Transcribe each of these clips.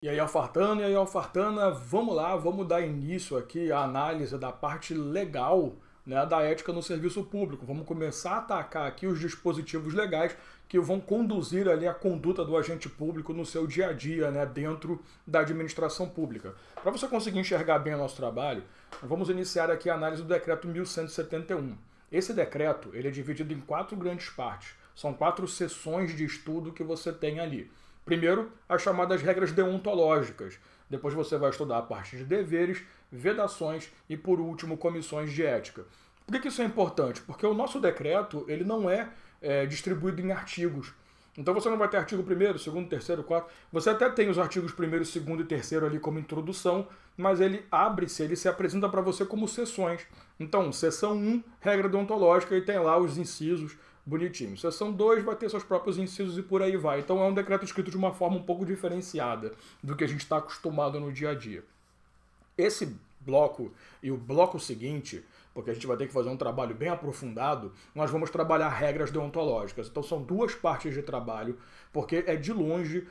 E aí, Alfartano, e aí, Alfartana, vamos lá, vamos dar início aqui à análise da parte legal, né, da ética no serviço público. Vamos começar a atacar aqui os dispositivos legais que vão conduzir ali a conduta do agente público no seu dia a dia, né, dentro da administração pública. Para você conseguir enxergar bem o nosso trabalho, vamos iniciar aqui a análise do decreto 1171. Esse decreto ele é dividido em 4 grandes partes. São 4 sessões de estudo que você tem ali. Primeiro, as chamadas regras deontológicas. Depois você vai estudar a parte de deveres, vedações e, por último, comissões de ética. Por que isso é importante? Porque o nosso decreto ele não é distribuído em artigos. Então você não vai ter artigo 1º, 2º, 3º, 4º. Você até tem os artigos 1º, 2º e 3º ali como introdução, mas ele abre-se, ele se apresenta para você como seções. Então, seção 1, regra deontológica, e tem lá os incisos bonitinho. Seção 2 vai ter seus próprios incisos e por aí vai. Então é um decreto escrito de uma forma um pouco diferenciada do que a gente está acostumado no dia a dia. Esse bloco e o bloco seguinte, porque a gente vai ter que fazer um trabalho bem aprofundado, nós vamos trabalhar regras deontológicas. Então são 2 partes de trabalho, porque é de longe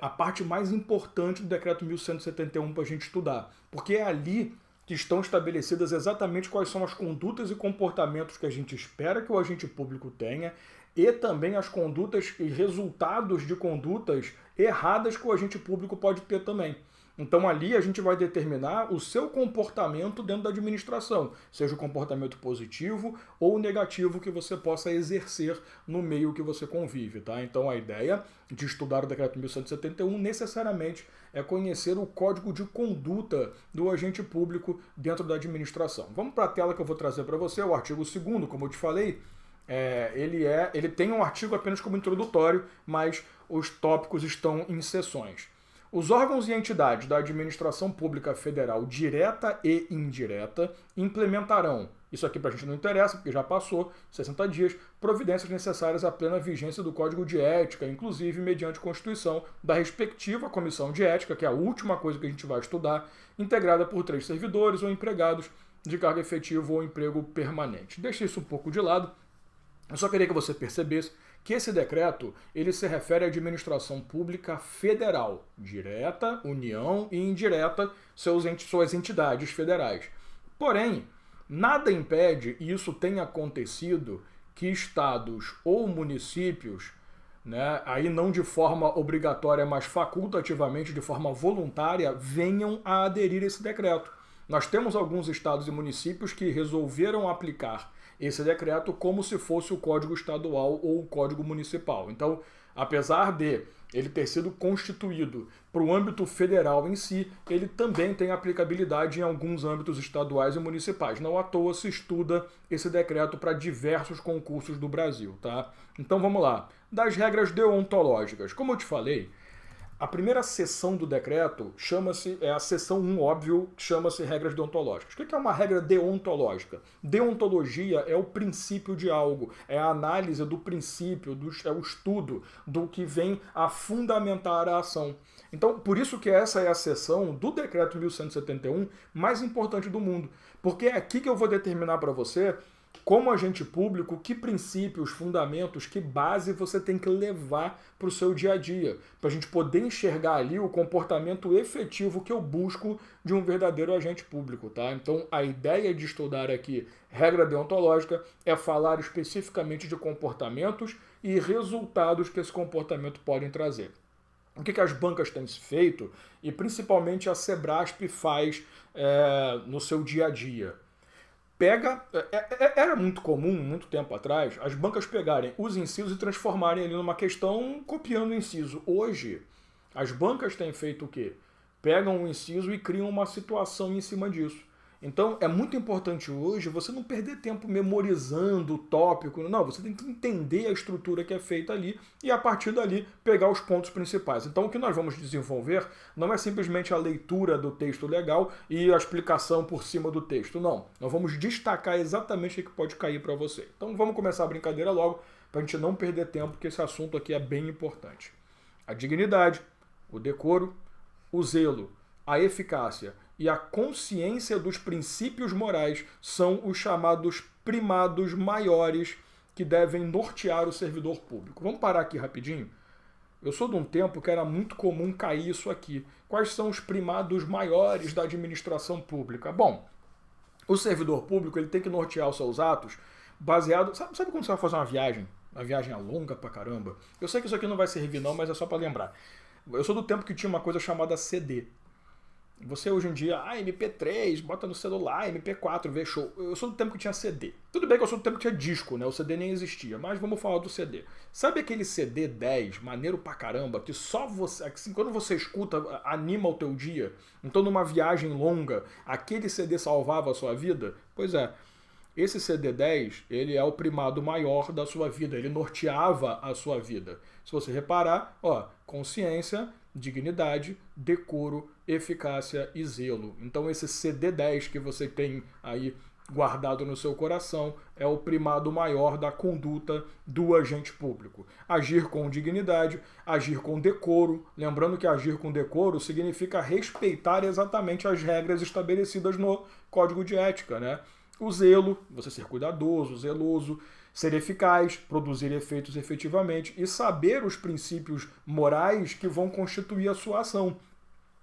a parte mais importante do decreto 1171 para a gente estudar. Porque é ali que estão estabelecidas exatamente quais são as condutas e comportamentos que a gente espera que o agente público tenha e também as condutas e resultados de condutas erradas que o agente público pode ter também. Então ali a gente vai determinar o seu comportamento dentro da administração, seja o comportamento positivo ou negativo que você possa exercer no meio que você convive, tá? Então a ideia de estudar o decreto 1171 necessariamente é conhecer o código de conduta do agente público dentro da administração. Vamos para a tela que eu vou trazer para você, o artigo 2º, como eu te falei, ele tem um artigo apenas como introdutório, mas os tópicos estão em seções. Os órgãos e entidades da administração pública federal direta e indireta implementarão, isso aqui para a gente não interessa, porque já passou 60 dias, providências necessárias à plena vigência do Código de Ética, inclusive mediante constituição da respectiva Comissão de Ética, que é a última coisa que a gente vai estudar, integrada por 3 servidores ou empregados de cargo efetivo ou emprego permanente. Deixa isso um pouco de lado. Eu só queria que você percebesse que esse decreto ele se refere à administração pública federal, direta, União e indireta, suas entidades federais. Porém, nada impede, e isso tem acontecido, que estados ou municípios, né, aí não de forma obrigatória, mas facultativamente, de forma voluntária, venham a aderir a esse decreto. Nós temos alguns estados e municípios que resolveram aplicar esse decreto como se fosse o Código Estadual ou o Código Municipal. Então, apesar de ele ter sido constituído para o âmbito federal em si, ele também tem aplicabilidade em alguns âmbitos estaduais e municipais. Não à toa se estuda esse decreto para diversos concursos do Brasil, tá? Então vamos lá. Das regras deontológicas. Como eu te falei, a primeira seção do decreto é a seção 1, óbvio, chama-se regras deontológicas. O que é uma regra deontológica? Deontologia é o princípio de algo, é a análise do princípio, é o estudo do que vem a fundamentar a ação. Então, por isso que essa é a seção do decreto 1171 mais importante do mundo, porque é aqui que eu vou determinar para você, como agente público, que princípios, fundamentos, que base você tem que levar para o seu dia a dia, para a gente poder enxergar ali o comportamento efetivo que eu busco de um verdadeiro agente público, tá? Então, a ideia de estudar aqui regra deontológica é falar especificamente de comportamentos e resultados que esse comportamento pode trazer. O que as bancas têm feito e principalmente a Sebrasp faz no seu dia a dia? Era muito comum, muito tempo atrás, as bancas pegarem os incisos e transformarem ali numa questão copiando o inciso. Hoje, as bancas têm feito o quê? Pegam o inciso e criam uma situação em cima disso. Então, é muito importante hoje você não perder tempo memorizando o tópico. Não, você tem que entender a estrutura que é feita ali e, a partir dali, pegar os pontos principais. Então, o que nós vamos desenvolver não é simplesmente a leitura do texto legal e a explicação por cima do texto. Não, nós vamos destacar exatamente o que pode cair para você. Então, vamos começar a brincadeira logo para a gente não perder tempo, porque esse assunto aqui é bem importante. A dignidade, o decoro, o zelo, a eficácia e a consciência dos princípios morais são os chamados primados maiores que devem nortear o servidor público. Vamos parar aqui rapidinho Eu sou de um tempo que era muito comum cair isso aqui. Quais são os primados maiores da administração pública? Bom, o servidor público ele tem que nortear os seus atos baseado... Sabe quando você vai fazer uma viagem? Uma viagem longa pra caramba? Eu sei que isso aqui não vai servir não, mas é só pra lembrar. Eu sou do tempo que tinha uma coisa chamada CD. Você hoje em dia, MP3, bota no celular, MP4, vê show. Eu sou do tempo que tinha CD. Tudo bem que eu sou do tempo que tinha disco, né? O CD nem existia, mas vamos falar do CD. Sabe aquele CD 10, maneiro pra caramba, que só você, assim, quando você escuta, anima o teu dia? Então numa viagem longa, aquele CD salvava a sua vida? Pois é. Esse CD10, ele é o primado maior da sua vida, ele norteava a sua vida. Se você reparar, ó, consciência, dignidade, decoro, eficácia e zelo. Então esse CD10 que você tem aí guardado no seu coração é o primado maior da conduta do agente público. Agir com dignidade, agir com decoro. Lembrando que agir com decoro significa respeitar exatamente as regras estabelecidas no Código de Ética, né? O zelo, você ser cuidadoso, zeloso, ser eficaz, produzir efeitos efetivamente e saber os princípios morais que vão constituir a sua ação.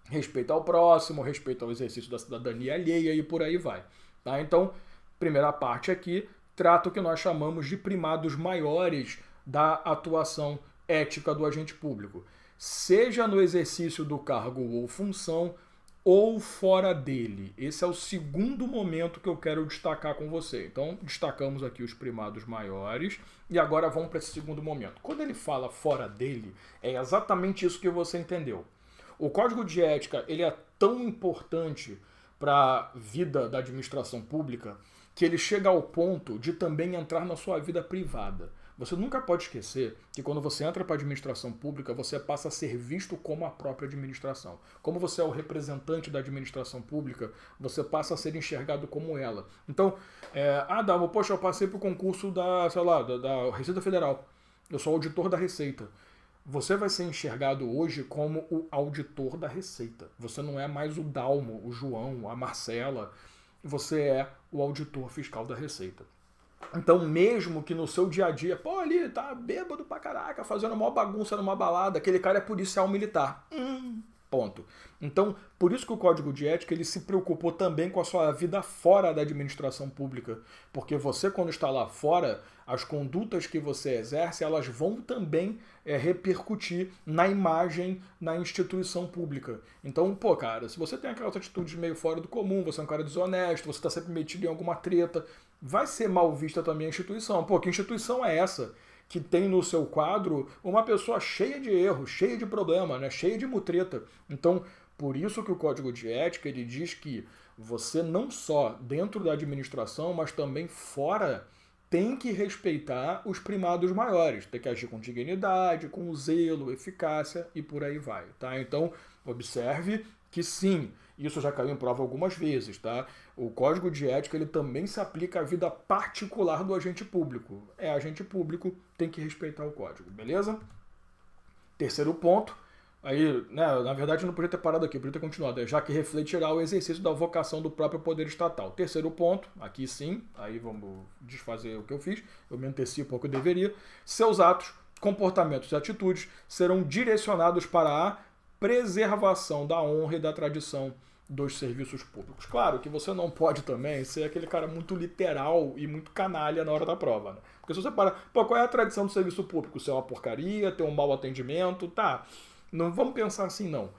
Respeito ao próximo, respeito ao exercício da cidadania alheia e por aí vai. Tá? Então, primeira parte aqui, trata o que nós chamamos de primados maiores da atuação ética do agente público. Seja no exercício do cargo ou função, ou fora dele. Esse é o segundo momento que eu quero destacar com você. Então, destacamos aqui os primados maiores e agora vamos para esse segundo momento. Quando ele fala fora dele, é exatamente isso que você entendeu. O Código de Ética ele é tão importante para a vida da administração pública que ele chega ao ponto de também entrar na sua vida privada. Você nunca pode esquecer que quando você entra para a administração pública, você passa a ser visto como a própria administração. Como você é o representante da administração pública, você passa a ser enxergado como ela. Então, Dava, poxa, eu passei para o concurso da Receita Federal. Eu sou auditor da Receita. Você vai ser enxergado hoje como o auditor da Receita. Você não é mais o Dalmo, o João, a Marcela. Você é o auditor fiscal da Receita. Então, mesmo que no seu dia a dia, pô, ali tá bêbado pra caraca, fazendo uma bagunça numa balada, aquele cara é policial militar. Ponto. Então, por isso que o Código de Ética ele se preocupou também com a sua vida fora da administração pública. Porque você, quando está lá fora, as condutas que você exerce, elas vão também repercutir na imagem na instituição pública. Então, pô, cara, se você tem aquelas atitudes meio fora do comum, você é um cara desonesto, você está sempre metido em alguma treta, vai ser mal vista também a instituição. Pô, que instituição é essa que tem no seu quadro uma pessoa cheia de erros, cheia de problema, né? Cheia de mutreta? Então, por isso que o Código de Ética ele diz que você não só dentro da administração, mas também fora, tem que respeitar os primados maiores, tem que agir com dignidade, com zelo, eficácia e por aí vai, tá? Então, observe que sim, isso já caiu em prova algumas vezes, tá? O Código de Ética ele também se aplica à vida particular do agente público. É agente público, tem que respeitar o código, beleza? Terceiro ponto, aí, né, na verdade eu não podia ter parado aqui, eu podia ter continuado, já que refletirá o exercício da vocação do próprio poder estatal. Terceiro ponto, aqui sim, aí vamos desfazer o que eu fiz, eu me antecipo ao que eu deveria. Seus atos, comportamentos e atitudes serão direcionados para a preservação da honra e da tradição dos serviços públicos. Claro que você não pode também ser aquele cara muito literal e muito canalha na hora da prova, né? Porque se você para, pô, qual é a tradição do serviço público? Ser uma porcaria, ter um mau atendimento, tá? Não vamos pensar assim, não.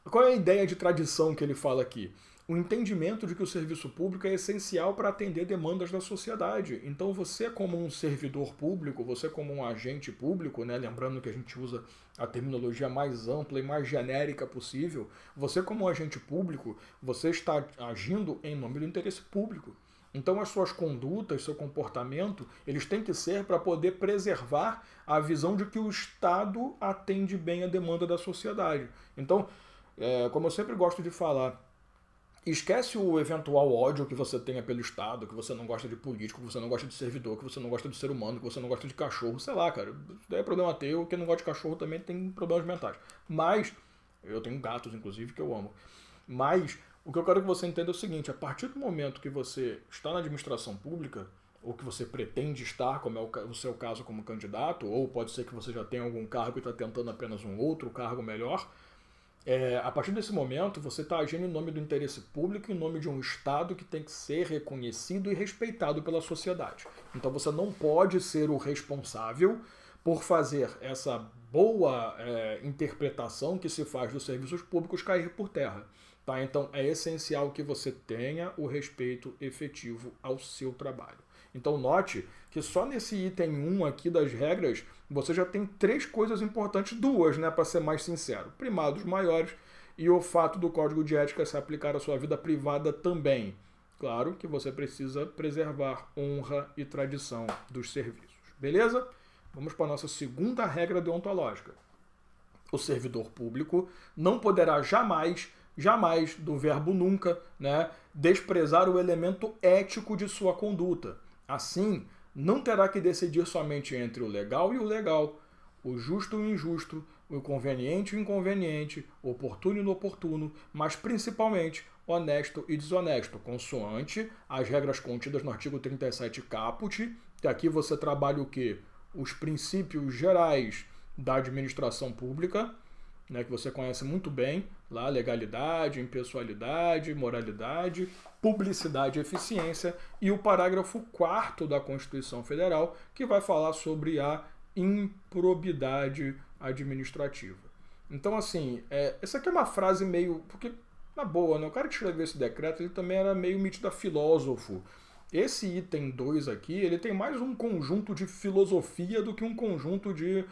Qual é a ideia de tradição que ele fala aqui? O entendimento de que o serviço público é essencial para atender demandas da sociedade. Então você como um servidor público, você como um agente público, né, lembrando que a gente usa a terminologia mais ampla e mais genérica possível, você como um agente público, você está agindo em nome do interesse público. Então as suas condutas, seu comportamento, eles têm que ser para poder preservar a visão de que o Estado atende bem a demanda da sociedade. Então, como eu sempre gosto de falar, esquece o eventual ódio que você tenha pelo Estado, que você não gosta de político, que você não gosta de servidor, que você não gosta de ser humano, que você não gosta de cachorro, sei lá, cara. Isso daí é problema teu, quem não gosta de cachorro também tem problemas mentais. Mas, eu tenho gatos, inclusive, que eu amo. Mas, o que eu quero que você entenda é o seguinte, a partir do momento que você está na administração pública, ou que você pretende estar, como é o seu caso como candidato, ou pode ser que você já tenha algum cargo e está tentando apenas um outro cargo melhor. A partir desse momento, você está agindo em nome do interesse público, em nome de um Estado que tem que ser reconhecido e respeitado pela sociedade. Então você não pode ser o responsável por fazer essa boa interpretação que se faz dos serviços públicos cair por terra. Tá? Então é essencial que você tenha o respeito efetivo ao seu trabalho. Então note que só nesse item 1 aqui das regras, você já tem 3 coisas importantes, 2, né, para ser mais sincero. Primados maiores e o fato do Código de Ética se aplicar à sua vida privada também. Claro que você precisa preservar honra e tradição dos serviços. Beleza? Vamos para a nossa segunda regra deontológica. O servidor público não poderá jamais do verbo nunca, né, desprezar o elemento ético de sua conduta. Assim, não terá que decidir somente entre o legal e o legal, o justo e o injusto, o conveniente e o inconveniente, o oportuno e o inoportuno, mas principalmente honesto e desonesto, consoante as regras contidas no artigo 37 caput, que aqui você trabalha o quê? Os princípios gerais da administração pública, né, que você conhece muito bem, lá legalidade, impessoalidade, moralidade, publicidade e eficiência, e o parágrafo 4º da Constituição Federal, que vai falar sobre a improbidade administrativa. Então, assim, essa aqui é uma frase meio... Porque, na boa, né, o cara que escreveu esse decreto, ele também era meio metido filósofo. Esse item 2 aqui, ele tem mais um conjunto de filosofia do que um conjunto de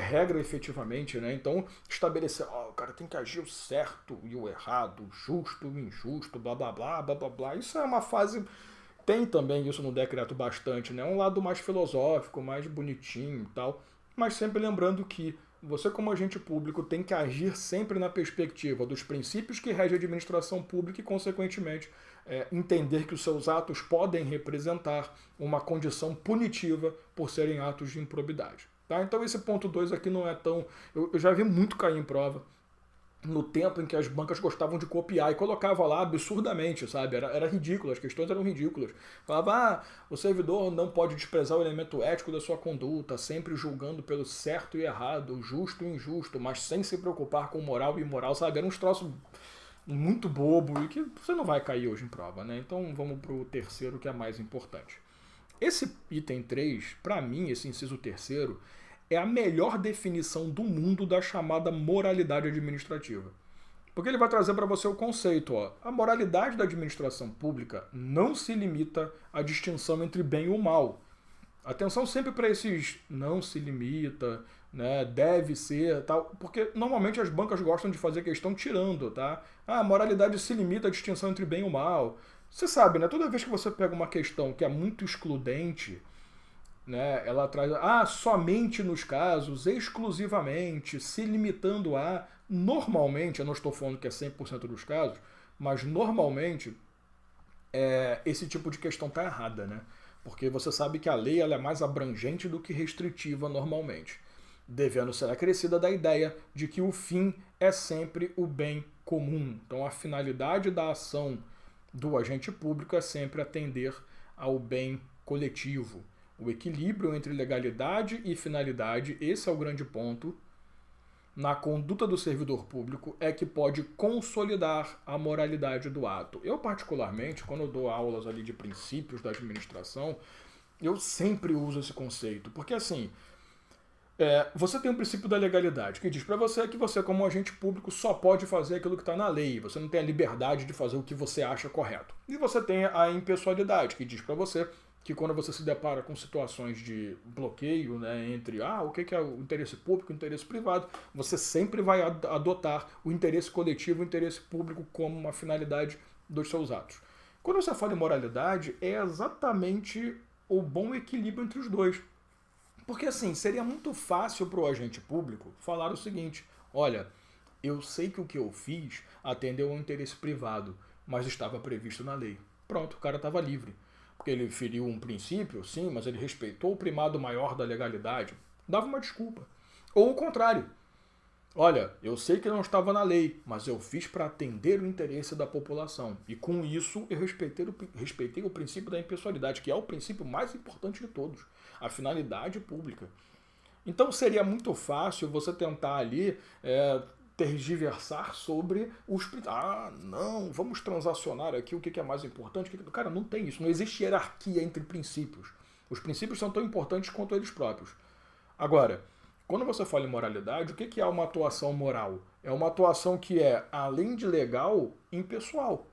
regra efetivamente, né? Então, estabelecer, o cara tem que agir o certo e o errado, o justo e o injusto, blá blá blá, blá blá blá. Isso é uma fase... Tem também isso no decreto bastante, né? Um lado mais filosófico, mais bonitinho e tal. Mas sempre lembrando que você, como agente público, tem que agir sempre na perspectiva dos princípios que regem a administração pública e, consequentemente, entender que os seus atos podem representar uma condição punitiva por serem atos de improbidade. Tá? Então esse ponto 2 aqui não é tão... Eu já vi muito cair em prova no tempo em que as bancas gostavam de copiar e colocava lá absurdamente, sabe? Era ridículo, as questões eram ridículas. Falava, o servidor não pode desprezar o elemento ético da sua conduta, sempre julgando pelo certo e errado, justo e injusto, mas sem se preocupar com moral e imoral, sabe? Era uns troços muito bobo e que você não vai cair hoje em prova, né? Então vamos pro terceiro, que é mais importante. Esse item 3, para mim, esse inciso terceiro, é a melhor definição do mundo da chamada moralidade administrativa. Porque ele vai trazer para você o conceito, a moralidade da administração pública não se limita à distinção entre bem e o mal. Atenção sempre para esses não se limita, né, deve ser, tal, porque normalmente as bancas gostam de fazer questão tirando, tá? A moralidade se limita à distinção entre bem e o mal. Você sabe, né, toda vez que você pega uma questão que é muito excludente, né, ela traz somente nos casos, exclusivamente, se limitando a, normalmente, eu não estou falando que é 100% dos casos, mas normalmente esse tipo de questão está errada, né? Porque você sabe que a lei ela é mais abrangente do que restritiva normalmente, devendo ser acrescida da ideia de que o fim é sempre o bem comum. Então a finalidade da ação do agente público é sempre atender ao bem coletivo. O equilíbrio entre legalidade e finalidade, esse é o grande ponto, na conduta do servidor público é que pode consolidar a moralidade do ato. Eu, particularmente, quando eu dou aulas ali de princípios da administração, eu sempre uso esse conceito, porque assim, você tem o princípio da legalidade, que diz para você que você, como agente público, só pode fazer aquilo que está na lei, você não tem a liberdade de fazer o que você acha correto. E você tem a impessoalidade, que diz para você que quando você se depara com situações de bloqueio, né, entre o que é o interesse público e o interesse privado, você sempre vai adotar o interesse coletivo e o interesse público como uma finalidade dos seus atos. Quando você fala em moralidade, é exatamente o bom equilíbrio entre os dois. Porque assim, seria muito fácil para o agente público falar o seguinte, olha, eu sei que o que eu fiz atendeu ao interesse privado, mas estava previsto na lei. Pronto, o cara estava livre. Porque ele feriu um princípio, sim, mas ele respeitou o primado maior da legalidade, dava uma desculpa. Ou o contrário. Olha, eu sei que não estava na lei, mas eu fiz para atender o interesse da população. E com isso eu respeitei o princípio da impessoalidade, que é o princípio mais importante de todos, a finalidade pública. Então seria muito fácil você tentar ali tergiversar sobre os... Ah, não, vamos transacionar aqui o que é mais importante. Cara, não tem isso, não existe hierarquia entre princípios. Os princípios são tão importantes quanto eles próprios. Agora, quando você fala em moralidade, o que é uma atuação moral? É uma atuação que é, além de legal, impessoal.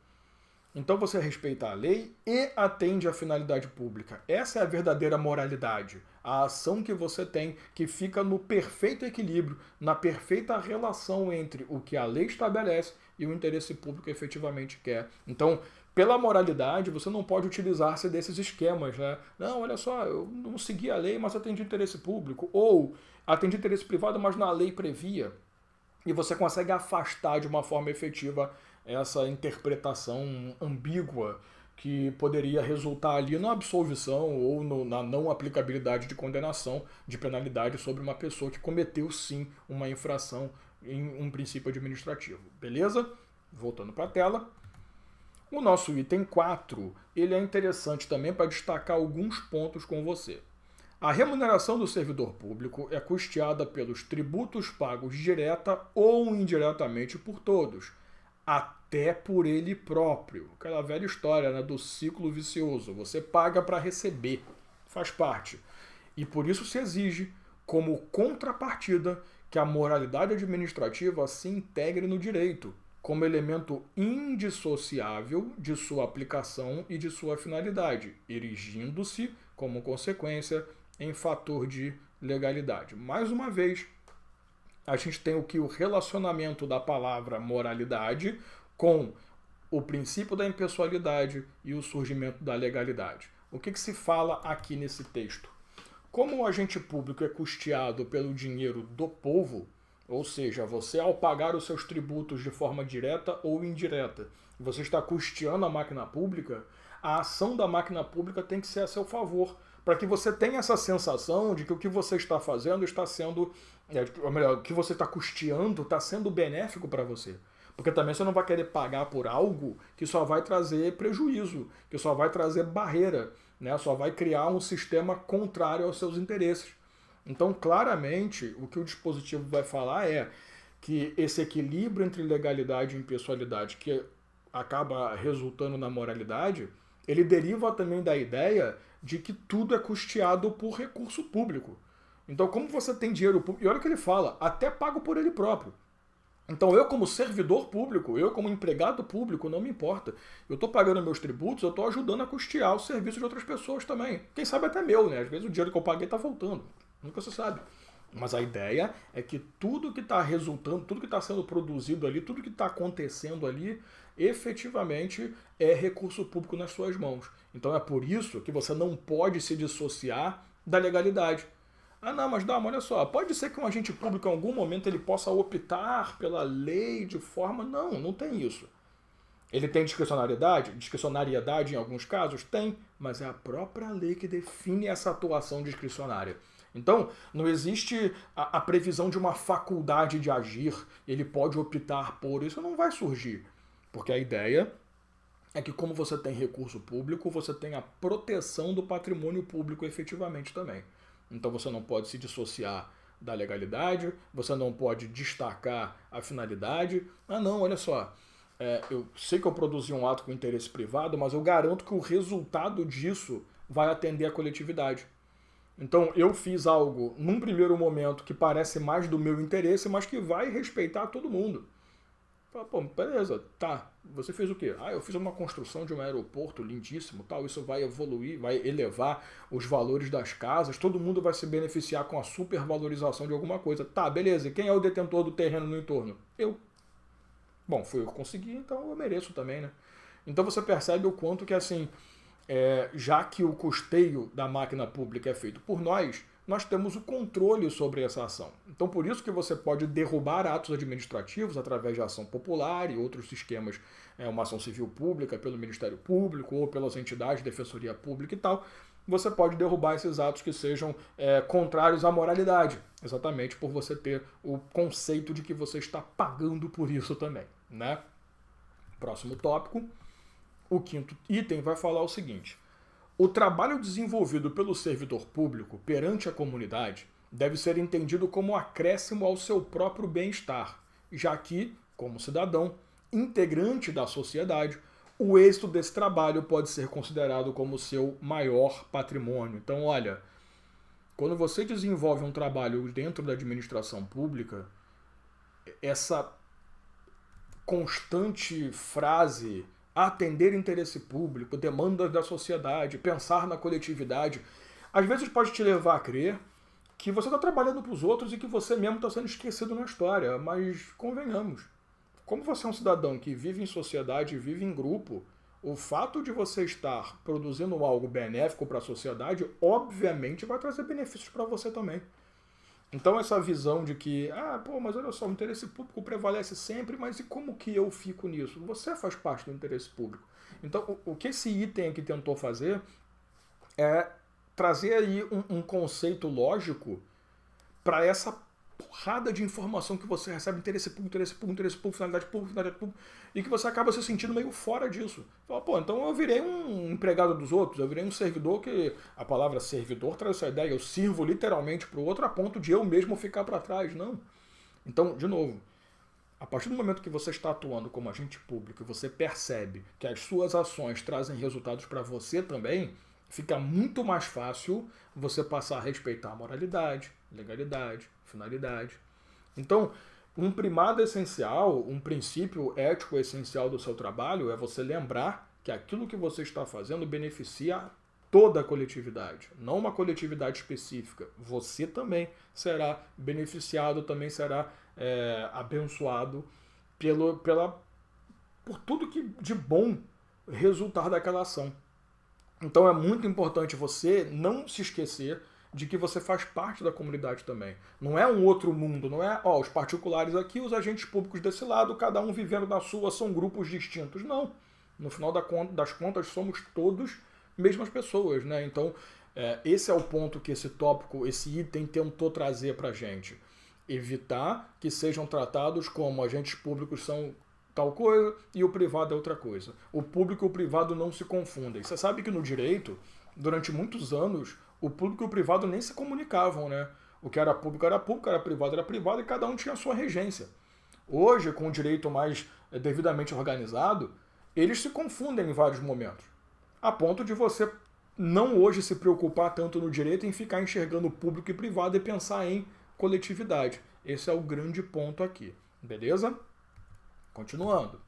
Então você respeita a lei e atende à finalidade pública. Essa é a verdadeira moralidade. A ação que você tem, que fica no perfeito equilíbrio, na perfeita relação entre o que a lei estabelece e o interesse público efetivamente quer. Então, pela moralidade, você não pode utilizar-se desses esquemas, né? Não, olha só, eu não segui a lei, mas atendi interesse público. Ou atendi interesse privado, mas na lei previa. E você consegue afastar de uma forma efetiva essa interpretação ambígua que poderia resultar ali na absolvição ou na não aplicabilidade de condenação de penalidade sobre uma pessoa que cometeu sim uma infração em um princípio administrativo. Beleza? Voltando para a tela. O nosso item 4, ele é interessante também para destacar alguns pontos com você. A remuneração do servidor público é custeada pelos tributos pagos direta ou indiretamente por todos, até por ele próprio. Aquela velha história, né, do ciclo vicioso. Você paga para receber, faz parte. E por isso se exige, como contrapartida, que a moralidade administrativa se integre no direito, como elemento indissociável de sua aplicação e de sua finalidade, erigindo-se, como consequência, em fator de legalidade. Mais uma vez, a gente tem o relacionamento da palavra moralidade com o princípio da impessoalidade e o surgimento da legalidade. O que se fala aqui nesse texto? Como o agente público é custeado pelo dinheiro do povo, ou seja, você ao pagar os seus tributos de forma direta ou indireta, você está custeando a máquina pública, a ação da máquina pública tem que ser a seu favor, para que você tenha essa sensação de que o que você está fazendo está sendo, ou melhor, o que você está custeando está sendo benéfico para você. Porque também você não vai querer pagar por algo que só vai trazer prejuízo, que só vai trazer barreira, né? Só vai criar um sistema contrário aos seus interesses. Então, claramente, o que o dispositivo vai falar é que esse equilíbrio entre legalidade e impessoalidade, que acaba resultando na moralidade, ele deriva também da ideia de que tudo é custeado por recurso público. Então, como você tem dinheiro público, e olha o que ele fala, até pago por ele próprio. Então, eu como servidor público, eu como empregado público, não me importa. Eu estou pagando meus tributos, eu estou ajudando a custear o serviço de outras pessoas também. Quem sabe até meu, né? Às vezes o dinheiro que eu paguei está voltando. Nunca se sabe. Mas a ideia é que tudo que está resultando, tudo que está sendo produzido ali, tudo que está acontecendo ali, efetivamente é recurso público nas suas mãos. Então é por isso que você não pode se dissociar da legalidade. Ah não, mas Dalma, olha só, pode ser que um agente público em algum momento ele possa optar pela lei de forma... Não, não tem isso. Ele tem discricionariedade em alguns casos? Tem, mas é a própria lei que define essa atuação discricionária. Então, não existe a previsão de uma faculdade de agir, ele pode optar por isso, não vai surgir. Porque a ideia é que como você tem recurso público, você tem a proteção do patrimônio público efetivamente também. Então você não pode se dissociar da legalidade, você não pode destacar a finalidade. Ah não, olha só, eu sei que eu produzi um ato com interesse privado, mas eu garanto que o resultado disso vai atender a coletividade. Então eu fiz algo num primeiro momento que parece mais do meu interesse, mas que vai respeitar todo mundo. Pô, beleza, tá, você fez o quê? Ah, eu fiz uma construção de um aeroporto lindíssimo, tal, isso vai evoluir, vai elevar os valores das casas, todo mundo vai se beneficiar com a supervalorização de alguma coisa. Tá, beleza, e quem é o detentor do terreno no entorno? Eu. Bom, foi eu que consegui, então eu mereço também, né? Então você percebe o quanto que, assim, já que o custeio da máquina pública é feito por nós temos o controle sobre essa ação. Então, por isso que você pode derrubar atos administrativos através de ação popular e outros esquemas, uma ação civil pública pelo Ministério Público ou pelas entidades de defensoria pública e tal, você pode derrubar esses atos que sejam contrários à moralidade, exatamente por você ter o conceito de que você está pagando por isso também, né? Próximo tópico, o quinto item vai falar o seguinte: o trabalho desenvolvido pelo servidor público perante a comunidade deve ser entendido como acréscimo ao seu próprio bem-estar, já que, como cidadão, integrante da sociedade, o êxito desse trabalho pode ser considerado como seu maior patrimônio. Então, olha, quando você desenvolve um trabalho dentro da administração pública, essa constante frase, atender interesse público, demandas da sociedade, pensar na coletividade, às vezes pode te levar a crer que você está trabalhando para os outros e que você mesmo está sendo esquecido na história. Mas convenhamos, como você é um cidadão que vive em sociedade, vive em grupo, o fato de você estar produzindo algo benéfico para a sociedade, obviamente vai trazer benefícios para você também. Então essa visão de que, mas olha só, o interesse público prevalece sempre, mas e como que eu fico nisso? Você faz parte do interesse público. Então o que esse item aqui tentou fazer é trazer aí um conceito lógico para essa porrada de informação que você recebe, interesse público, finalidade pública, e que você acaba se sentindo meio fora disso. Fala, então eu virei um empregado dos outros, eu virei um servidor que, a palavra servidor traz essa ideia, eu sirvo literalmente para o outro a ponto de eu mesmo ficar para trás. Não. Então, de novo, a partir do momento que você está atuando como agente público e você percebe que as suas ações trazem resultados para você também, fica muito mais fácil você passar a respeitar a moralidade, legalidade, finalidade. Então, um primado essencial, um princípio ético essencial do seu trabalho é você lembrar que aquilo que você está fazendo beneficia toda a coletividade, não uma coletividade específica. Você também será beneficiado, também será abençoado por tudo que de bom resultar daquela ação. Então é muito importante você não se esquecer de que você faz parte da comunidade também. Não é um outro mundo, não é os particulares aqui, os agentes públicos desse lado, cada um vivendo na sua, são grupos distintos. Não. No final das contas, somos todos mesmas pessoas, né? Então, esse é o ponto que esse tópico, esse item tentou trazer pra gente. Evitar que sejam tratados como agentes públicos são tal coisa e o privado é outra coisa. O público e o privado não se confundem. Você sabe que no direito, durante muitos anos, o público e o privado nem se comunicavam, né? O que era público, o que era privado, e cada um tinha a sua regência. Hoje, com o direito mais devidamente organizado, eles se confundem em vários momentos. A ponto de você não hoje se preocupar tanto no direito em ficar enxergando público e privado e pensar em coletividade. Esse é o grande ponto aqui. Beleza? Continuando.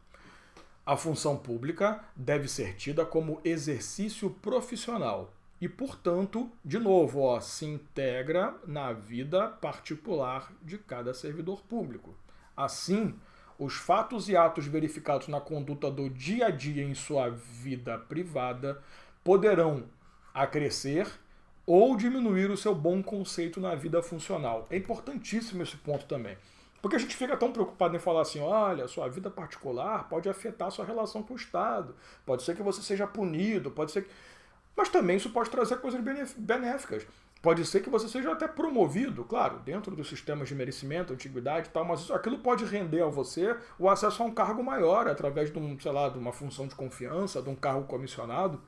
A função pública deve ser tida como exercício profissional e, portanto, de novo, se integra na vida particular de cada servidor público. Assim, os fatos e atos verificados na conduta do dia a dia em sua vida privada poderão acrescer ou diminuir o seu bom conceito na vida funcional. É importantíssimo esse ponto também. Porque a gente fica tão preocupado em falar assim, olha, sua vida particular pode afetar a sua relação com o Estado, pode ser que você seja punido, pode ser que... Mas também isso pode trazer coisas benéficas. Pode ser que você seja até promovido, claro, dentro dos sistemas de merecimento, antiguidade e tal, mas aquilo pode render a você o acesso a um cargo maior, através de de uma função de confiança, de um cargo comissionado.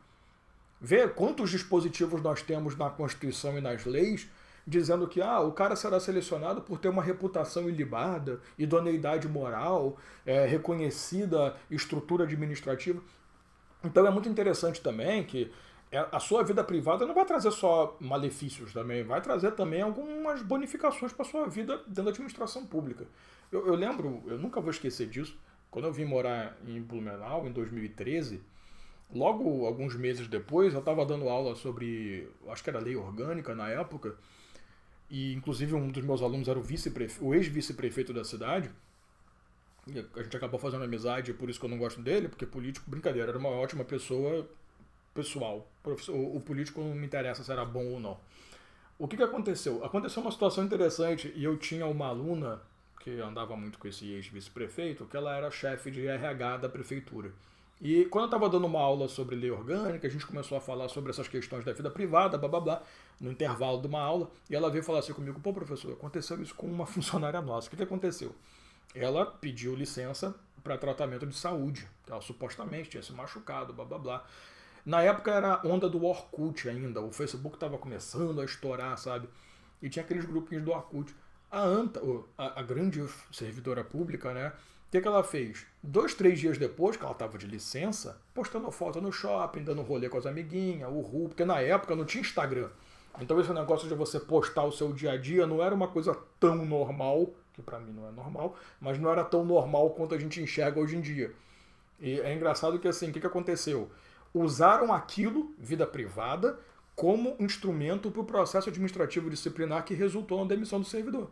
Vê quantos dispositivos nós temos na Constituição e nas leis dizendo que o cara será selecionado por ter uma reputação ilibada, idoneidade moral, reconhecida estrutura administrativa. Então é muito interessante também que a sua vida privada não vai trazer só malefícios também, vai trazer também algumas bonificações para a sua vida dentro da administração pública. Eu lembro, eu nunca vou esquecer disso, quando eu vim morar em Blumenau, em 2013, logo alguns meses depois, eu estava dando aula sobre, acho que era lei orgânica na época, e inclusive um dos meus alunos era o ex-vice-prefeito da cidade, e a gente acabou fazendo amizade, por isso que eu não gosto dele, porque político, brincadeira, era uma ótima pessoa pessoal. O político não me interessa se era bom ou não. O que aconteceu? Aconteceu uma situação interessante, e eu tinha uma aluna que andava muito com esse ex-vice-prefeito, que ela era chefe de RH da prefeitura. E quando eu estava dando uma aula sobre lei orgânica, a gente começou a falar sobre essas questões da vida privada, blá blá blá, no intervalo de uma aula, e ela veio falar assim comigo: pô, professor, aconteceu isso com uma funcionária nossa. O que aconteceu? Ela pediu licença para tratamento de saúde, que ela supostamente tinha se machucado, blá blá blá. Na época era a onda do Orkut ainda, o Facebook estava começando a estourar, sabe? E tinha aqueles grupinhos do Orkut. A Anta, a grande servidora pública, né? O que ela fez? 2, 3 dias depois, que ela estava de licença, postando foto no shopping, dando rolê com as amiguinhas, porque na época não tinha Instagram. Então esse negócio de você postar o seu dia a dia não era uma coisa tão normal, que pra mim não é normal, mas não era tão normal quanto a gente enxerga hoje em dia. E é engraçado que assim, o que aconteceu? Usaram aquilo, vida privada, como instrumento para o processo administrativo disciplinar que resultou na demissão do servidor.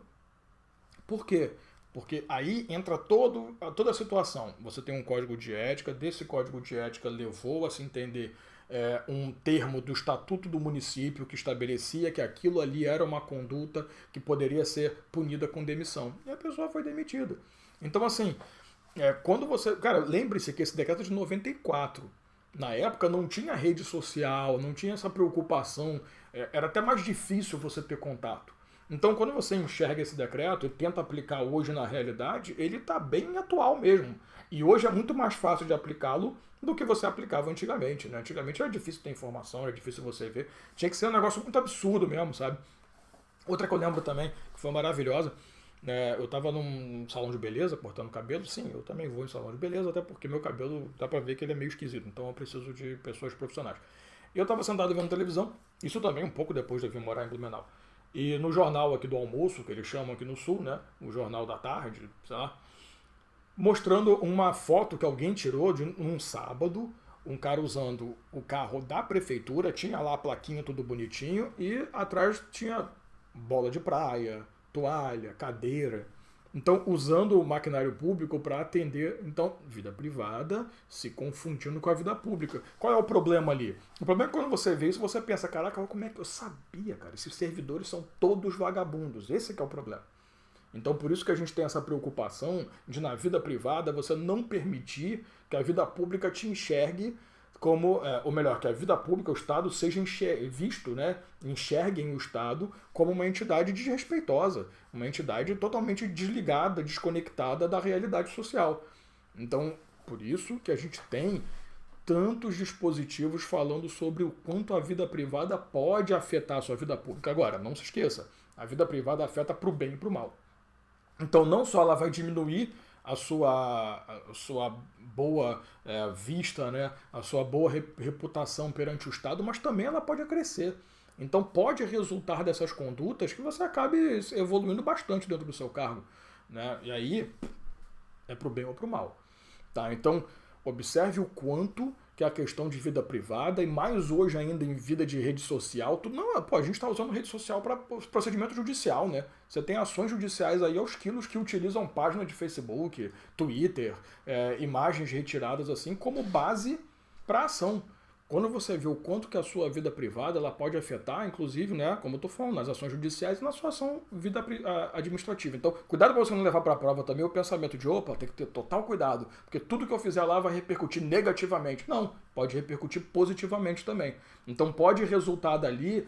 Por quê? Porque aí entra toda a situação. Você tem um código de ética, desse código de ética levou a se entender um termo do estatuto do município que estabelecia que aquilo ali era uma conduta que poderia ser punida com demissão. E a pessoa foi demitida. Então, assim, quando você... Cara, lembre-se que esse decreto é de 94. Na época não tinha rede social, não tinha essa preocupação, era até mais difícil você ter contato. Então, quando você enxerga esse decreto e tenta aplicar hoje na realidade, ele está bem atual mesmo. E hoje é muito mais fácil de aplicá-lo do que você aplicava antigamente, né? Antigamente era difícil ter informação, era difícil você ver. Tinha que ser um negócio muito absurdo mesmo, sabe? Outra que eu lembro também, que foi maravilhosa, eu estava num salão de beleza, cortando cabelo. Sim, eu também vou em salão de beleza, até porque meu cabelo dá pra ver que ele é meio esquisito, então eu preciso de pessoas profissionais. E eu estava sentado vendo televisão, isso também um pouco depois de eu vir morar em Blumenau. E no jornal aqui do almoço, que eles chamam aqui no sul, né, o jornal da tarde, sei lá, mostrando uma foto que alguém tirou de um sábado, um cara usando o carro da prefeitura, tinha lá a plaquinha tudo bonitinho, e atrás tinha bola de praia, toalha, cadeira. Então, usando o maquinário público para atender, então, vida privada se confundindo com a vida pública. Qual é o problema ali? O problema é que quando você vê isso, você pensa: caraca, como é que eu sabia, cara? Esses servidores são todos vagabundos. Esse que é o problema. Então, por isso que a gente tem essa preocupação de, na vida privada, você não permitir que a vida pública te enxergue como, ou melhor, que a vida pública, o Estado, seja visto, né, enxerguem o Estado como uma entidade desrespeitosa, uma entidade totalmente desligada, desconectada da realidade social. Então, por isso que a gente tem tantos dispositivos falando sobre o quanto a vida privada pode afetar a sua vida pública. Agora, não se esqueça, a vida privada afeta para o bem e para o mal. Então, não só ela vai diminuir a sua boa vista, né, a sua boa reputação perante o Estado, mas também ela pode crescer. Então pode resultar dessas condutas que você acabe evoluindo bastante dentro do seu cargo, né? E aí é pro bem ou pro mal. Tá? Então observe o quanto que a questão de vida privada, e mais hoje ainda em vida de rede social, a gente está usando rede social para procedimento judicial, né? Você tem ações judiciais aí aos quilos que utilizam página de Facebook, Twitter, imagens retiradas assim como base para ação. Quando você vê o quanto que a sua vida privada ela pode afetar, inclusive, né, como eu estou falando, nas ações judiciais e na sua ação vida administrativa. Então, cuidado para você não levar para a prova também o pensamento de, tem que ter total cuidado, porque tudo que eu fizer lá vai repercutir negativamente. Não, pode repercutir positivamente também. Então, pode resultar dali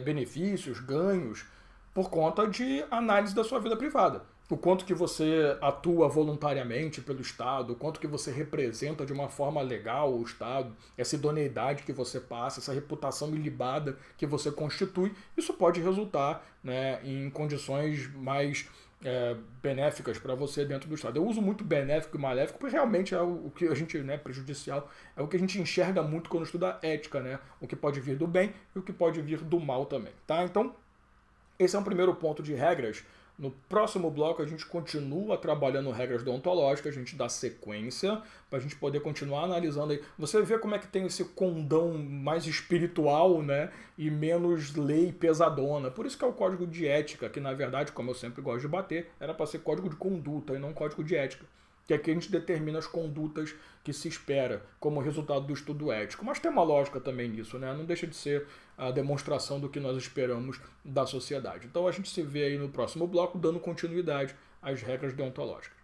benefícios, ganhos, por conta de análise da sua vida privada. O quanto que você atua voluntariamente pelo Estado, o quanto que você representa de uma forma legal o Estado, essa idoneidade que você passa, essa reputação ilibada que você constitui, isso pode resultar, né, em condições mais benéficas para você dentro do Estado. Eu uso muito benéfico e maléfico porque realmente é o que a gente, né, prejudicial, é o que a gente enxerga muito quando estuda ética, né, o que pode vir do bem e o que pode vir do mal também. Tá? Então, esse é um primeiro ponto de regras. No próximo bloco a gente continua trabalhando regras deontológicas, a gente dá sequência para a gente poder continuar analisando aí. Você vê como é que tem esse condão mais espiritual, né, e menos lei pesadona. Por isso que é o código de ética, que na verdade, como eu sempre gosto de bater, era para ser código de conduta e não código de ética. Que aqui a gente determina as condutas que se espera como resultado do estudo ético. Mas tem uma lógica também nisso, né? Não deixa de ser a demonstração do que nós esperamos da sociedade. Então a gente se vê aí no próximo bloco, dando continuidade às regras deontológicas.